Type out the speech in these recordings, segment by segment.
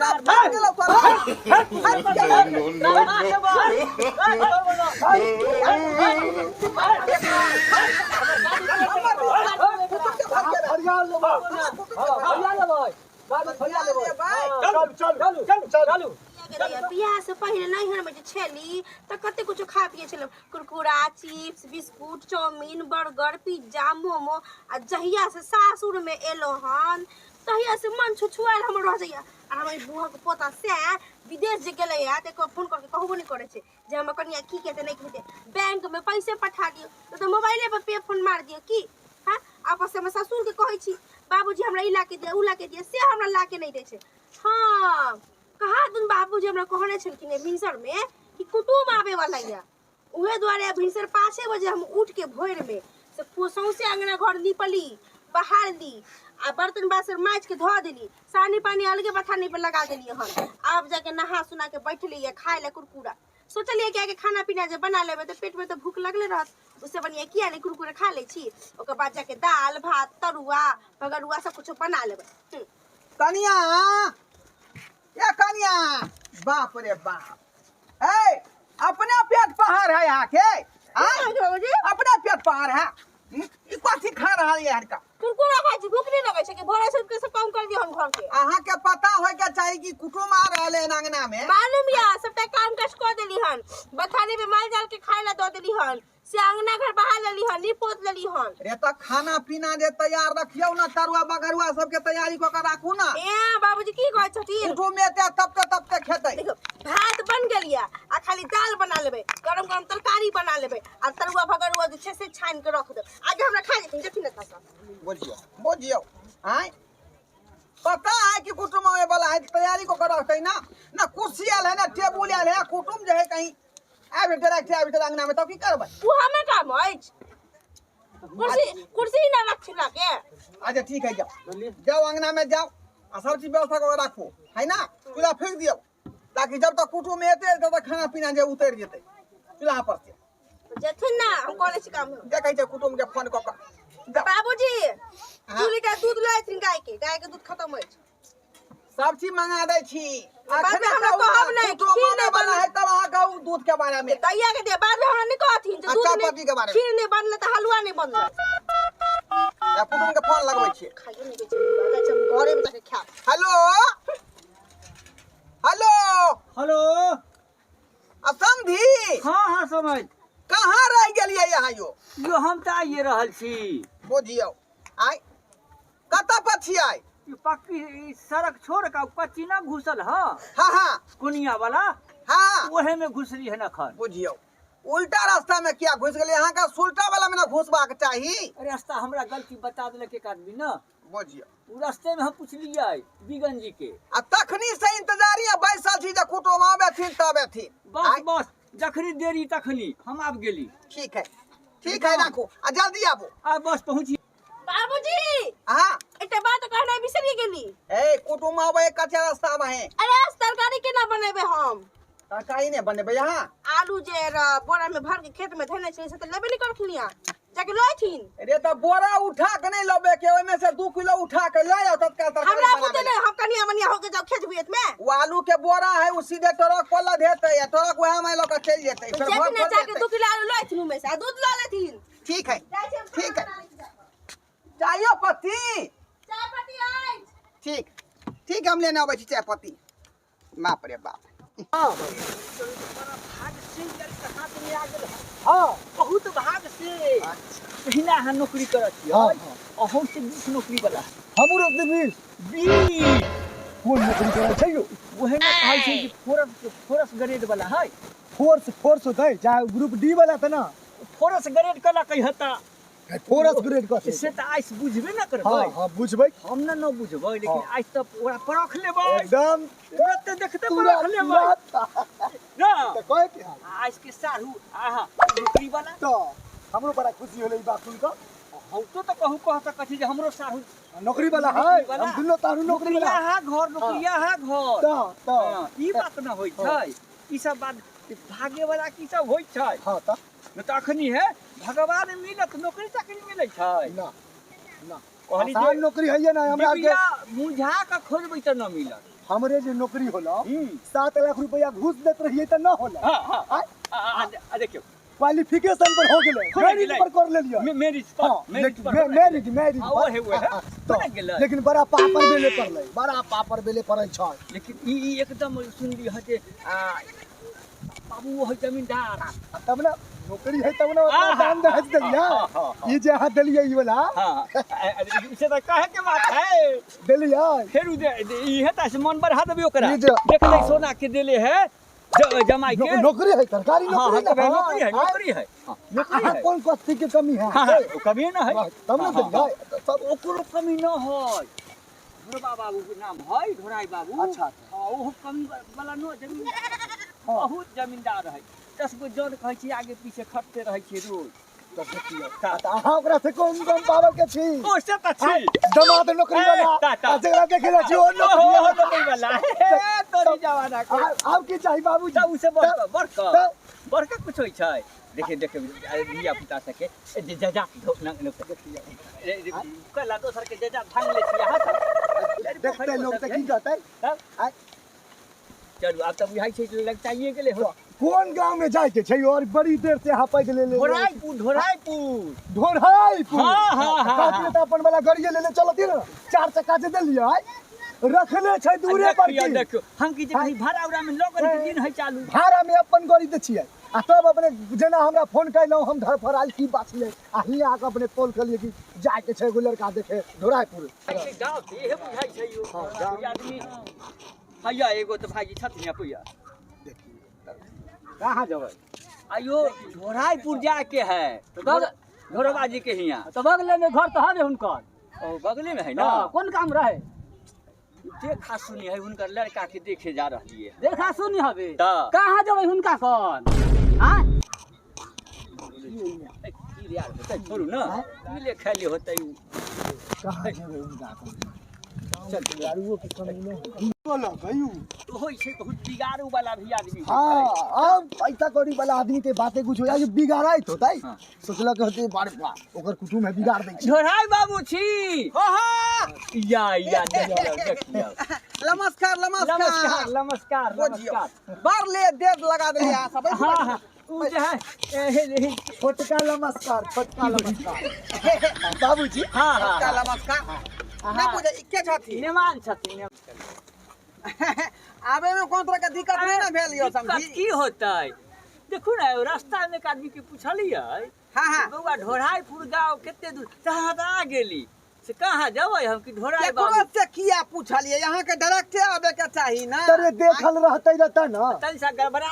ना भाग गेलो बियाह से पहले नैहर में छेली तो कते कुछ खा पिए छल कुरकुरा chips biscuit chowmein burger pizza momo आ जहिया से सासुर में एलो हन तहिया से मन छुछुआल हमर रह जाइया आ हमर बुआ के पोता से विदेश जे गेले या ते फोन करके कहबो नहीं करे छे जे हम कनिया की कहते नहीं कहते बैंक में पैसे पठा दियो तो मोबाइले पर पे फोन मार दियो की हां आपस में ससुर के कहै छी बाबूजी हमरा ई लाके दे उ लाके दे से हमरा लाके नहीं दे छे हां कहा दुन बाबूजी हमरा कहने छलखिन भिनसर में कि कुटुम आवे वाला या उहे द्वारे भिनसर 5 बजे हम उठ के भोर में से सौंसे अंगना घर निपली बहार दी आ बर्तन बासन माज के धो देली सानी पानी अलगे बथानी पे लगा देली हन अब जाके नहा सुना के बैठली है खाए ला कुरकुरा सोचलिए कि आगे खाना पीना जे बना लेबे तो पेट में तो भूख लगले रहत उससे बढ़िया किया नहीं कुरकुरे खा ले छी ओकर बाद जाके दाल भात तरुआ भगरुआ सब कुछ बना लेबे कनिया या कनिया बाप रे बाप ए अपना पेट पहाड़ है यहाँ के अपना पेट पहाड़ है ई कथी खा रहा है यार का कुरकुरा खाइ छी भूख नहीं लगे छै कि भोरे से सब काम कर दियो हम घर के अहाँ के पता होय के चाहिए कि कुटुम आ रहले अंगना में मालूम या सबटा काम काज कर देली हन बथानी में माल जाल के खाए ला दो देली हन से अंगना घर बहा लेली हन निपोत लेली हन रे त खाना पीना जे तैयार रखियो ना तरुआ बगरुआ सब के तैयारी क के राखू ना ए बाबूजी की कहै छथिन कुटुम में तब ते खेतै देखो भात बन गेलिया आ खाली दाल बना लेबे गरम गरम तरकारी बना लेबे आ तरुआ भगरुआ जे छै से छान के रख दे आज हमरा खा जेथिन जेथिन ना बोझियो आय पता है कि कुटुम आवे वाला है तैयारी को कर रखै ना कुर्सी आल है ना टेबुल आल है कुटुम जे है कहीं आबे डायरेक्ट आबे अंगना में तब की करबै तू हमें काम अछि कुर्सी ना रखना के अच्छा ठीक है जाओ अंगना में जाओ आ सब चीज व्यवस्था कर राखो है ना चूल्हा फेंक दियो ताकि जब तक कुटुम एते तब तक खाना पीना जे उतर जेतै चूल्हा पर से जेथिन ना हम कॉले छी काम देखै छै कुटुम के फोन क के बाबूजी चूल्हे का दूध लाइथिन गाय के दूध खत्म अछि सब चीज मंगा दै छी बाद में हमरा कहब नहीं खीर नहीं बना है तब अहाँ कहू दूध के बारे में दैया के दे बाद में हमरा नहीं कहथिन जे दूध चायपत्ती के बारे में खीर नहीं बनले त हलवा नहीं बनले या कुटुम के फोन लगबै छी खाइयो नहीं दे छै घरे में जाके खा हेलो हेलो हेलो असमधी हाँ समझ कहाँ रह गेलिए यहाँ यो हम तो आइए रहल छी बोझियो आय कत पर छी आय पक्की सड़क छोड़ का कच्ची ना घुसल हाँ हाँ कुनिया वाला हाँ ओहे में घुसरी है ना खन बुझियो उल्टा रास्ता में क्या घुस गेले यहाँ का सुल्टा वाला में ना घुसबाक चाहिए रास्ता हमरा गलती बता देलक एक आदमी ना बुझियो उ रास्ते में हम पूछलिए बिगन जी के आ तखनी से इंतजारिया बैसल छी जे कुटुम आबेथिन तब एथिन बस जखनी देरी तखनी हम आब गेली ठीक है राखू आ जल्दी आबो आ बस पहुंची बाबूजी हां एकटा बात कहना बिसरि गेली ए कुटुम आबे कच्चा रास्ता में है अरे आज तरकारी केना बनेबे हम तरकारी ने बनेबे यहाँ आलू जे बोरा में भर के खेत में धने छै से त लेबे नहीं करखलिया जाके लइथिन रे त बोरा उठा के नहीं लबे के ओय में से 2 किलो उठा के ले आओ तत्काल तरकारी हमरा बुझे नहीं हम कनिया मनिया होके जाओ खेत वियत में वो आलू के बोरा है वो सीधे ट्रक पर लदेते या ट्रक वहां में लोग चल जेते फिर जेब में जाके 2 किलो आलू लइथिन में से दूध ला लेथिन ठीक है चायो पत्ती आई ठीक हम लेने आबै छी चाय पत्ती बाप रे बाप हाँ बहुत भाग से पहिना हम नौकरी करत छी अहू से 20 नौकरी वाला हमरो 20 कोन नौकरी करे छै यो ओहे में कहै छै कि फोरस ग्रेड वाला है फोर्स होतै चाहे ग्रुप डी वाला त ना फोरस ग्रेड कला कहि हता फोर्स ग्रेड का से त आइस बुझबे ना करबै हां बुझबै हम न बुझबै लेकिन आइस त ओरा परख लेबै एकदम तुरंत देखते परख लेबै ना त कहे के आइस के सारू आहा नौकरी वाला तो हमरो बड़ा खुशी होलै ई बात सुन के हम तो कहू कहता कथि जे हमरो सारू नौकरी वाला है हम दुनो तारू नौकरी वाला है घर नौकरिया है घर तो ई बात न होय छै ई सब बात भागे वाला की सब होय छै हां त न त अखनी है भगवान मिलत नौकरी चाकरी मिलै छै ना कहली जे नौकरी है ना हमरा के मुझा के खोजबै त न मिलत हमरे जो नौकरी होला 7 लाख रुपया घूस देत रहिए त न होला। हाँ हाँ देखियो क्वालिफिकेशन पर हो गेले, मेरिट पर कर लेलियो। मेरिट मेरिट वो है तो लेकिन बड़ा पापर बेले पड़ले, बड़ा पापर बेले पड़ै छै। लेकिन ई एकदम सुनली हते बाबू है जमींदार तब ना नौकरी है तब ना दाम दे दिया। ई जे हां देलिए ई वाला हां इसे त कहे के बात है देलिए फिर उ ई है त मन बढ़ा देबे ओकरा। ई जे देखले सोना के देले है जमाई के नौकरी है, सरकारी नौकरी ना। नौकरी है नौकरी है। कौन कथी के कमी है? हां कमी ना है तब ना देलिए सब ओकरो कमी न है। ढोरबा बाबू के नाम है ढोराई बाबू। अच्छा ओ कमी वाला न जमीन बहुत जमींदार है। 10 गो जन कहै छी आगे पीछे खटते रहै छी रोज। तो देखिए अहाँ ओकरा से कम पावर के छी। ओ से त छी दमाद नौकरी वाला जेकरा देखेला छी ओ नौकरी वाला तोरी जवाना के आब की चाही बाबूजी? त उसे बड़का कुछ होय छै। देखे लिया पुता सके जजा कला दोसर के जजा भांग ले छी हां देखते लोग त की कहतै? चलू अब त बुझाई छै लग चाहिए गेले हो। कौन गांव में जाय के छै और बड़ी देर से यहाँ पैदल ले ढोराईपुर हां कहते त अपन वाला गाड़ी ले चलत न 4 चक्का से देलिए रखले छै दूरे पर की। देखियो हम की जे कहीं भाड़ा उड़ा में लगन के दिन है चालू भाड़ा में अपन गाड़ी दे छियै आ तब अपने जेना हमरा फोन कैलौ हम घर पर आइल की बात ले आ हिया आके अपने कॉल करिए कि जाय के छै एगो लड़का देखे ढोराईपुर गांव के हे बुझाई छै यो आदमी हैया एगो त भाईजी छथिन या पुया कहां जेबै? आयो ढोराईपुर जाके है ढोरबा जी के हिया तो बगले में घर तो है हुनकर। ओ बगले में है ना। कौन काम रहे? देखा सुनी है उनकर लड़का के देखे जा रहलिए। देखा सुनी हबे त कहां जेबै हुनका कौन? हां की यार होतै छोड़ू ना मिले खाली होतै कहां जेबै उनका कौन? चल दारुओ के कमी न बोला भैयू तो होई छै बहुत बिगाड़ू वाला भी आदमी। हां अब पैसा कौड़ी वाला आदमी के बातें कुछ हो जाए बिगाड़ाइत होतै। सोचलक होते बारे बा ओकर कुटुम है बिगाड़ दै छै। ढोराई बाबू छी हो हो या देखियो नमस्कार नमस्कार बार ले देर लगा देलिए आ सब। हां उ जे है छोटका नमस्कार बाबूजी। हां नमस्कार ना बुझे के छथि नेमान छथिन। आबे में कोन तरह के दिक्कत नहीं ना भेल यो समझी। की होतै देखू ना रास्ता में एक आदमी के पूछलिए हां बउआ ढोराईपुर गांव केते दूर कहां आ गेली से कहां जेबै हम कि ढोराई बाबू केकरो से किया पूछलिए? यहाँ के डायरेक्ट आबे के चाहिए ना। तरे देखल रहतै रहता ना तन सा गड़बड़ा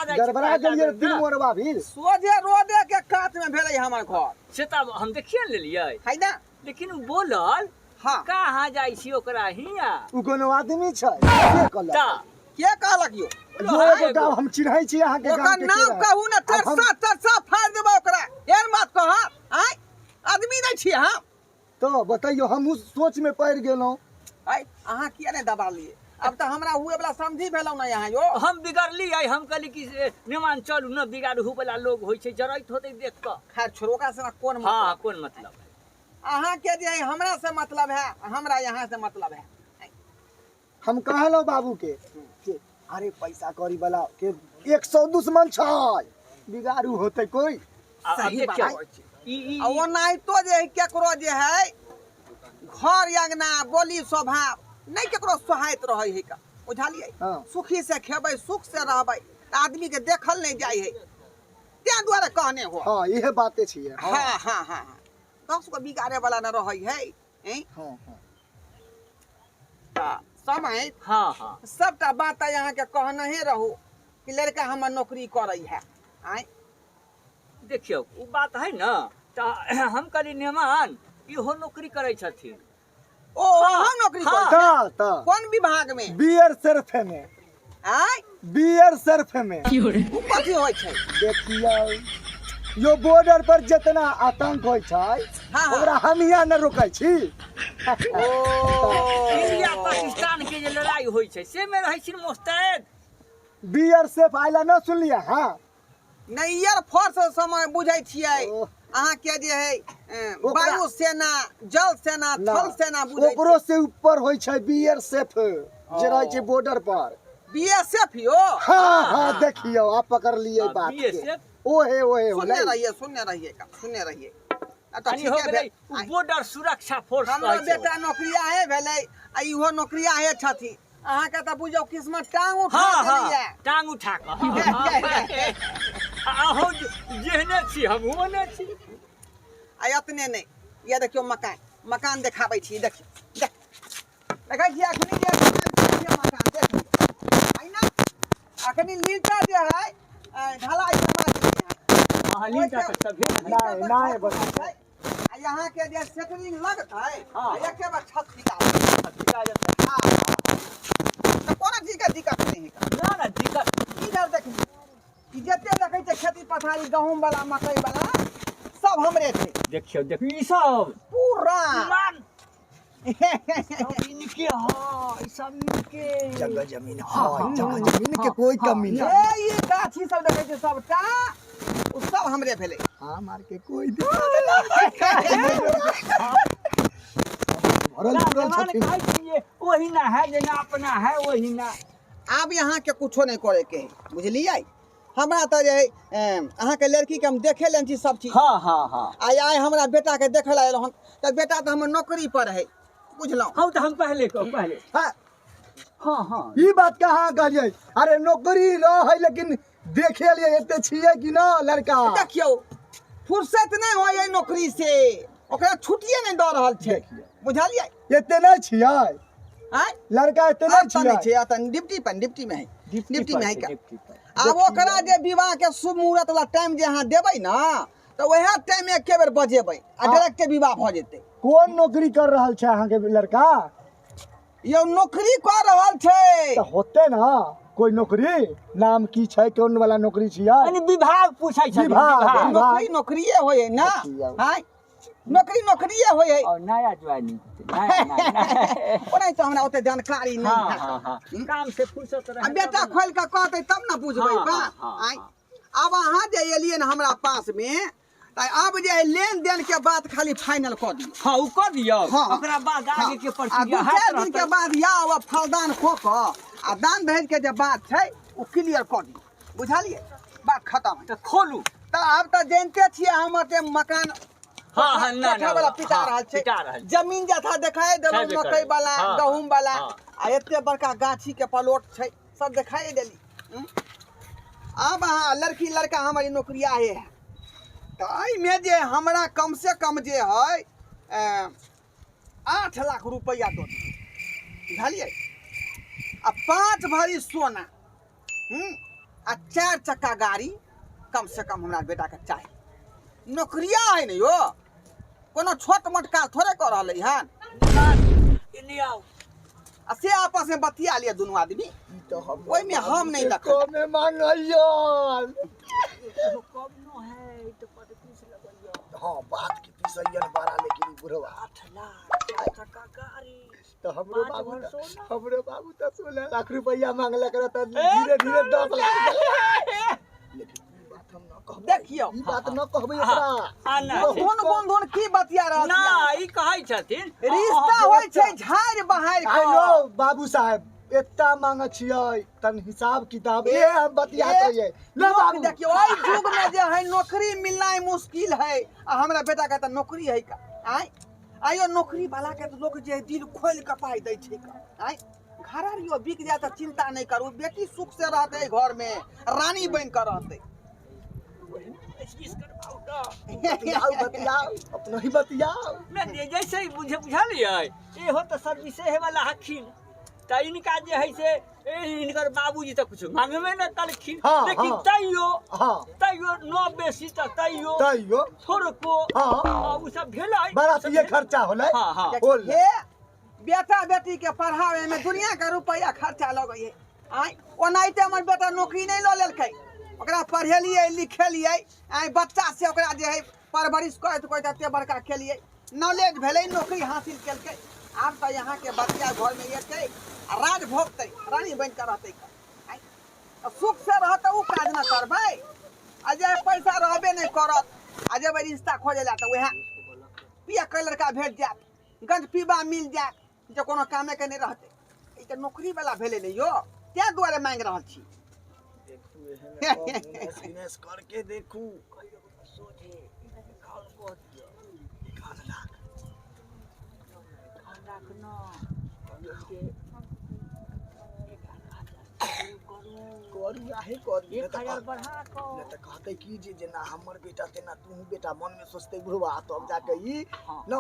गेलिए दिन मोरबा भी सोझे रोडे के कात में भेलै हमर घर से तब हम देखिए लेलिए है ना। लेकिन उ बोलल हां कहां जाइ छी ओकरा हिया उ कोनो आदमी छै के कहलक? ता के कहलक यो? जो गांव हम चिन्है छी अहाँ के गांव ओकर के नाम कहू ना तरसा फाड़ देबो ओकरा। एहन मत कह आय आदमी नहीं छी हम। तो बताइयो हम उस सोच में पड़ गेलौ। आय अहाँ किया ने दबा लिए? अब तो हमरा हुए वाला समझी भेलौ ना यहाँ यो। हम बिगड़ली आई हम कहली कि निमान चलू न बिगाड़ू वाला लोग होई छै जरैत होतै देख क। खैर छोरोका से ना कोन मतलब? हां कोन मतलब है? अहाँ के जे है हमरा से मतलब है, हमरा यहाँ से मतलब है। हम कहलो बाबू के अरे पैसा कौड़ी वाला के 100 दुश्मन छै बिगाड़ू होतै कोई। सही बात है। ई वो नहीं तो जे केकरो जे है घर अंगना बोली स्वभाव नहीं केकरो सहायत रहे है का बुझलिए। सुखी से खेबै सुख से रहबै आदमी के देखल नहीं जाय है ते द्वारा कहने हो। हां इहे बातें छियै। हां 10 को बिगाड़े वाला न रहै है। हां समय हां सबटा बात यहाँ के कहना ही रहू कि लड़का हमर नौकरी करई है। आय देखियो उ बात है ना त हम कहली नेमान इहो नौकरी करै छथिन। ओ हम नौकरी करई ता कौन विभाग में? बियर सर्फे में। आय बियर सर्फे में उ कथी होय छै? देखियो यो बॉर्डर पर जितना आतंक होय छै ओकरा हम यहाँ न रोकै छी। इंडिया पाकिस्तान के जे लड़ाई होई छै से में रहै छी मुस्तैद। बियर सेफ आइला न सुनलिए? हां नहीं एयर फोर्स समय बुझै छियै अहाँ के जे है वायु सेना जल सेना थल सेना बुझै ओकरो से ऊपर होय छै बियर सेफ। जे रहे छै बॉर्डर पर। बीएसएफ यो हाँ हाँ देखियो आप पकड़ लिए बात के। BSF ओहे ओहे सुनने होले। रहिए सुनने रहिए तो अनि ठीक हो है गेलै बॉर्डर सुरक्षा फोर्स हमरा कहै छै। बेटा नौकरिया है भेलै आ इहो नौकरिया है छथि अहाँ के त बुझौ किस्मत टांग उठा हाँ देलियै हाँ टांग उठा कऽ अहूँ जेहने छी हम ओहने छी। आ एतने नहीं ये देखियो मकान देखाबै छी देखियो देखै छी अखनी जे मकान देखियो है ना अखनी लीटर जे है ढलाई करबा दिए अहाँ लीटा तक सब भेल नहीं नहीं बस आ यहाँ के जे सेटरिंग लगतै हाँ। एके बार छत टिका हां तो कोनो चीज के दिक्कत नहीं है ना ना दिक्कत इधर देखिए ई जते देखै छै खेती पथारी गहूम वाला मकई वाला सब हमरे थे देखियो देखियो ई सब पूरा मान सब इनके हाँ ई सब इनके जगह जमीन हाँ जगह जमीन के कोई कमी नहीं। ये गाछी सब देखै छै सबटा उ सब हमरे भेलै हाँ मार के कोई दिक्कत भरल पूरल जवान छथिन। कहै छियै वही ना है जेना अपना है वही ना। आब यहाँ के कुछो नहीं करे के है बुझलियै हमरा त जे अहाँ के लड़की के हम देखे लेन छी सब चीज हाँ हाँ हाँ आय हमरा बेटा के देखे ला एलहन त बेटा त हमर नौकरी पर है बुझलौ हम तो हम पहले हाँ हाँ हाँ ई बात कहाँ कहलिए। अरे नौकरी रह लेकिन देखे लिए एते छिए कि ना लड़का। देखियो फुर्सत नहीं होय नौकरी से ओकरा छुट्टिए नहीं द रहल छै बुझलियै एते नहीं छिए आय लड़का एते आता नहीं नहीं छिए। छै आता डिप्टी में है डिप्टी में है का डिप्टी पर। आब ओकरा जे विवाह के शुभ मुहूर्त वाला टाइम जे अहाँ देबै ना तो वह टाइम में एके बेर बजेबै आ डायरेक्ट के विवाह भ जेतै कौन नौकरी कर रहल छै अहाँ के लड़का। यो नौकरी कर रहल छै तो होते ना कोई नौकरी नाम की छै कौन वाला नौकरी छिए। यानी विभाग पूछै छै विभाग। नौकरिए होय है ना हाय नौकरिए होय है और नया ज्वाइनिंग नया ओना तो हमरा ओते जानकारी नहीं हाँ है हाँ हाँ काम से फुर्सत आ रहे बेटा खोल के कहते तब ना बुझबै हाँ, बा हाँ, हाँ, आय अब अहाँ जे एलियै न हमरा पास में त अब जे लेन देन के बात खाली फाइनल क दियौ हाँ उ कर दियो हाँ। ओकरा बाद आगे के आ प्रक्रिया दू चारि दिन के बाद याव फलदान खो क आ दान दहेज के जे बात छै ओ क्लियर क दियौ बुझलियै बात खत्म तो खोलू त अब त जानते छियै हमर के मकान हाँ हाँ ना कोठा वाला पिटा हाँ, रहल छै पिटा रहल छै। जमीन जथा देखाए देलौ छेबे मकई करै। वाला हाँ, गहूम वाला हाँ। आ एते बड़का गाछी के प्लॉट छै सब देखाए देली अब अहाँ लड़की लड़का हमारी नौकरिया है तो एहिमे जे हमरा कम से कम जे है 8 लाख रुपया दो बुझलियै आ 5 भरी सोना आ 4 चक्का गाड़ी कम से कम हमरा बेटा के चाही नौकरिया है न यो कोनो छोट मोट काज थोड़े कर रहलै हन इन्हीं आओ आ से आपस में बतिया लिया दोनों आदमी ओहि में हम नहीं देखल कमे मांगइयो। कब नो है तो 35 लगइयो हाँ बात की पिसैयन बारा लेकिन बुढ़वा 8 लाख टका गाड़ी तो हमरो 5 बाबू भर सोना हमरो बाबू तो 16 लाख रुपया मांगला करत धीरे धीरे 10 लाख लेकिन ई बात हम न कहबै। देखियो ई बात न कहबै ओकरा। हाँ ना धुन बंधुन की बतिया रहल ना छियै? ई कहै छथिन रिश्ता होइ छै झाड़ बहार हेलो बाबू साहब एता मांग छियै तन हिसाब किताब ए हम बतिया करिए ले बाबू। देखियो ओइ युग में जे है नौकरी मिलना मुश्किल है आ हमरा बेटा के त नौकरी है का आइयो नौकरी वाला के लोग जे दिल खोल के पाई दै छै का घरारियो बिक जाए त चिंता नहीं करू बेटी सुख से रहते घर में रानी बन कर रहते बतियाओ बतियाओ अपना ही बतियाओ। ना जैसे ही बुझलियै ए हो तो सर्विसे है वाला हखिन त इनका जे है से इनकर बाबूजी तो कुछ मांगबे न करखिन हाँ, लेकिन हाँ। तैयो न बेसी त तैयो थोड़को हाँ उ सब भेलै बड़ा ये खर्चा होलै। हाँ हाँ बोल हे बेटा बेटी के पढ़ावे में दुनिया का रुपया खर्चा लगै है आइ ओनाहिते हमर बेटा नौकरी नहीं ल लेलकै ओकरा पढ़ेलियै लिखेलियै आइ बच्चा से ओकरा जे है परवरिश करैत करैत एते बड़का केलियै नॉलेज भेलै नौकरी हासिल केलकै आब तो यहाँ के बच्चा घर में एतै आ राज भोगतै रानी बन कर रहतै सुख से रहतै उ काज न करबै आ जे पैसा रहबे नहीं करत आ जब रिश्ता खोजे ला तो वह पिया के लड़का भेट जात गंज पीबा मिल जात जो कोनो कामे के नहीं रहते के नौकरी वाला भेले नहीं यो त्या द्वारे मांग रहल छी बिजनेस करके देखू कहते की जे ना हमर बेटा तेना तू बेटा मन में सोचते बुढ़वा तब जाके ई न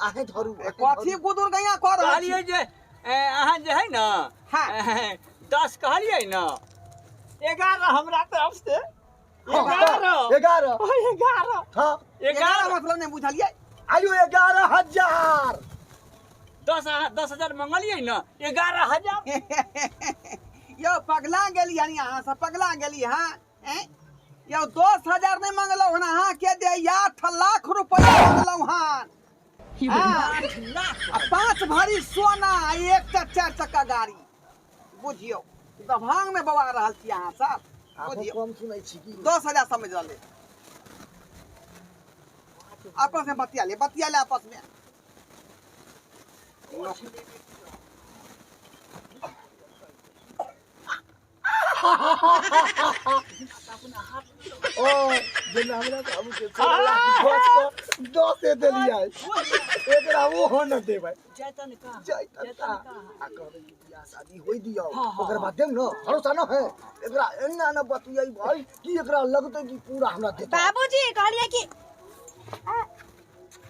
आहे धरू कथी गुदुर गैया कर रहल छी कहलिए जे अहाँ जे है ना हाँ। 10 कहलिए ना 11 हमरा तरफ से 11 11 हाँ 11 मतलब नहीं बुझलिए आयु 11,000 10,000 मंगलिए ना 11,000 यो पगला गेली हन यहाँ से पगला गेली हाँ यो 10,000 नहीं मंगलो हन हाँ के दे 8 लाख रुपया मंगलो हन 5 भरी सोना एक 4 चक्का गाड़ी बुझियो दभांग में बवा रहल छी अहाँ सब बुझियो कम सुनै छी की 10,000 समझ रहले आपस में बतिया ले आपस में ओ जेना हमरा बाबू के 10 दे देलिए एकरा वो हो न देबै जैतन का आ कहबै कि बियाह शादी होई दियो ओकर बाद देम न भरोसा न है एकरा एना न बतियै भाई कि एकरा लगतै कि पूरा हमरा देता बाबूजी कहलिए कि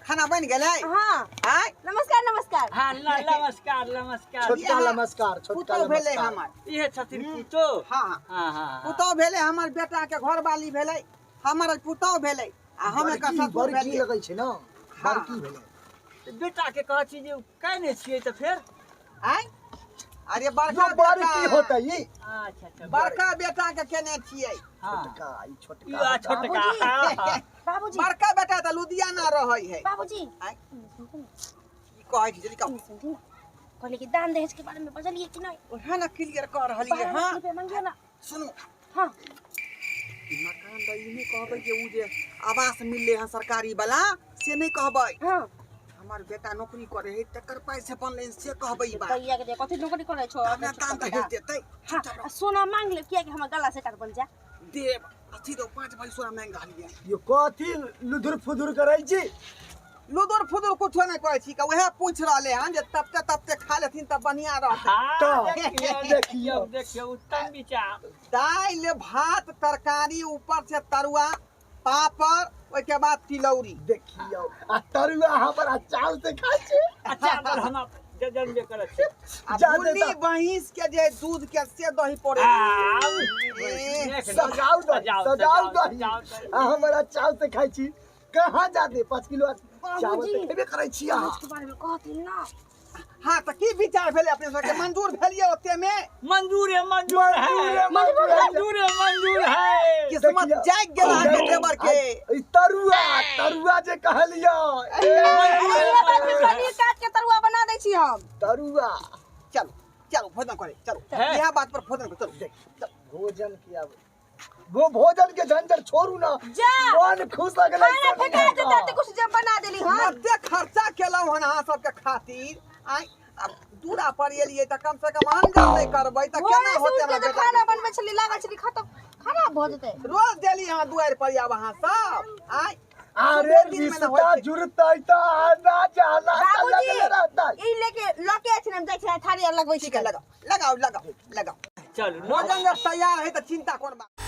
खाना बन गेलै हाँ आय नमस्कार नमस्कार हाँ नमस्कार छोटका नमस्कार छोटका पुतो भेले नमस्कार हमर ये छथिन पुतो हाँ हाँ हाँ पुतो भेले हमर बेटा के घरवाली भेले हमर पुतो भेले आ हमे का ससुर बड़की भेले लगै छै न बड़की भेलै बेटा के कहै छी जे काहे ने छियै त फेर आय अरे बड़का बड़की बेटा होतै ई अच्छा बड़का बेटा के केने छियै हाँ छोटका ई छोटका ई छोटका हाँ बाबूजी बड़का बेटा त लुधियाना रहै है बाबूजी आय की कहै छी जल्दी कहू कहलिए कि दान दहेज के बारे में बजलिए कि नहीं ओहे ना क्लियर कर रहलिए हां रुपया मांगियो ना सुनु हाँ मकान द ई नहीं कहबै जे उ जे आवास मिलले है सरकारी वाला से नहीं कहबै हाँ हमार बेटा नौकरी करे है तकर पाई से बनले से कहबै ई बात भैया के दे कथि नौकरी करे छो अपना काम त हेज देतै हाँ सोना मांग ले किया कि हमर गला से काट बन जा देव अथी तो 5 भरी सोना महंगा लिया यो कथि लुधुर फुधुर करै छी लुदुर फुदुर कुछ नहीं कहै छी का वह पूछ रहले हन जे तबते खा लेथिन तब बढ़िया रहतै हाँ देखियो उत्तम विचार दाल भात तरकारी ऊपर से तरुआ पापड़ ओइ के बाद तिलौरी देखियो आ तरुआ हमरा चाव से खाइ छी अच्छा अगर हम जनबे करत छी आ बुल्ली भैंस के जे दूध के से दही पड़े सजाउ दही आ हमरा चाव से खाइ छी कहाँ जाते 5 किलो चावल तो खेबे करै छी अहाँ इसके बारे में कहथिन ना हाँ तो की विचार भेले अपने सबके मंजूर भेलिए ओते में मंजूर है किस्मत जाग गेला है ड्राइवर के ई तरुआ जे कहलियो ये बात में कहलिए काट के तरुआ बना दै छी हम तरुआ चलो भोजन करे चलो है। यह बात पर भोजन करे चलो भोजन किया वो भोजन के झंझट छोड़ू ना जा मन खुश लगले खाना फेंका दे जाते कुछ जब बना देली हां मध्य खर्चा केलौ हन अहाँ सबके खातिर आई अब दूरा पर एलिए त कम से कम अंजल नहीं करबै त केना होते हमरा बेटा खाना बनबै छली लागल छली खत्म खराब भ जेतै रोज देली अहाँ दुआर पर आब अहाँ सब आई अरे रिश्ता जुड़तै त आना जाना बाबूजी रहतै ई लेके लके छै हम जाय छै थारी लगबै छी ठीक है लगाओ चलो भोजन जब तैयार है तो चिंता कोन बात